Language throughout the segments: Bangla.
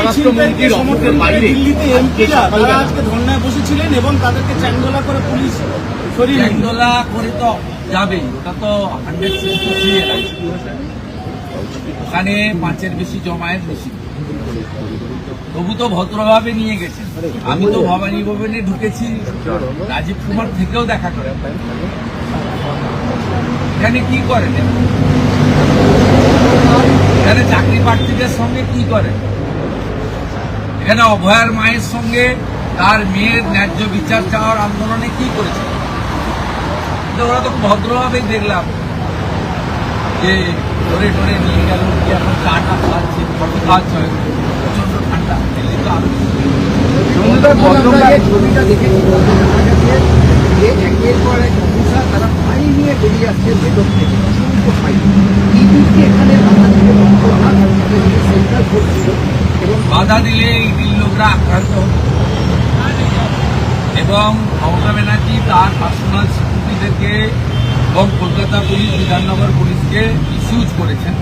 স্বরাষ্ট্রমন্ত্রীর অফিসের বাইরে দিল্লিতে এমপিরা তারা আজকে ধর্নায় বসেছিলেন এবং তাদেরকে চ্যাংদোলা করে পুলিশ সরিয়ে চ্যাংদোলা করে তো যাবেই, ওটা তো 100 ওখানে 5-এর বেশি জমায়েত বেশি, তবু তো ভদ্রভাবে নিয়ে গেছেন। আমি তো ভবানী ভবনে ঢুকেছি, রাজীব কুমার থেকেও দেখা করে। এখানে কি করেন? এখানে চাকরি প্রার্থীদের সঙ্গে কি করেন? এখানে অভয়ার মায়ের সঙ্গে তার মেয়ের ন্যায্য বিচার চাওয়ার আন্দোলনে কি করেছে? ওরা তো ভদ্রভাবেই দেখলাম যে ধরে ধরে নিয়ে গেল, কি এখন চাটা খাওয়াচ্ছে, ফটো খাওয়াচ্ছে, প্রচন্ড ঠান্ডা। দিল্লি তো আরো ছবিটা দেখে একের পর এক অফিসার তারা ফাইল নিয়ে বেরিয়ে আসছে ভেতর থেকে, অসংখ্য ফাইল। এখানে সেন্টার করছিল এবং বাধা দিলে এই লোকরা আক্রান্ত হতো এবং মমতা ব্যানার্জি তার পার্সোনাল সিকিউরিটিদেরকে এবং কলকাতা পুলিশ, বিধাননগর পুলিশকে মিসইউজ করেছেন।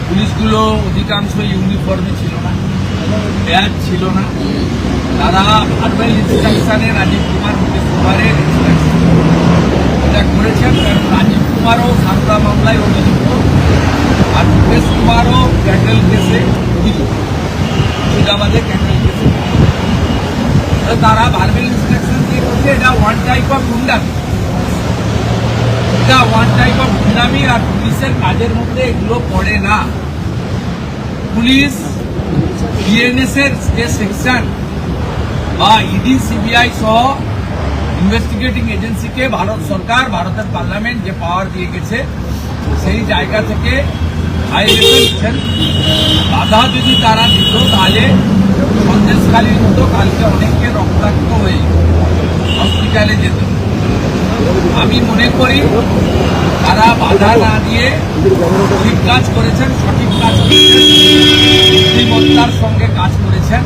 পুলিশগুলো অধিকাংশ ইউনিফর্মে ছিল না, ব্যাজ ছিল না। তারা ভার্বাল ইনস্ট্রাকশনে রাজীব কুমার মুকেশ কুমারের ইনস্ট্রাকশন এটা করেছেন, কারণ রাজীব কুমারও সারদা মামলায় অভিযুক্ত আর মুকেশ কুমারও ক্যান্ডেল কেসে অভিযুক্ত, মুর্শিদাবাদে ক্যান্ডেল কেসে। তারা ভার্বাল ইনস্ট্রাকশন দিয়ে করছে, এটা ওয়ান টাইপ অফ গুন্ডামি, এটা ওয়ান টাইপ অফ গুন্ডামি। আর পুলিশের কাজের মধ্যে এগুলো পড়ে না। পুলিশ বিএনএস এর যে সেকশন বা ইডি, সিবিআই সহ ইনভেস্টিগেটিং এজেন্সিকে ভারত সরকার, ভারতের পার্লামেন্ট যে পাওয়ার দিয়ে গেছে, সেই জায়গা থেকে ভাইলেশন বাধা যদি তারা দিত তাহলে সন্দেশখালীর মতো কালকে অনেককে রক্তাক্ত হয়ে হসপিটালে যেত। আমি মনে করি তারা বাধা না দিয়ে ঠিক কাজ করেছেন, সঠিক কাজ করেছেন, বুদ্ধিমত্তার সঙ্গে কাজ করেছেন।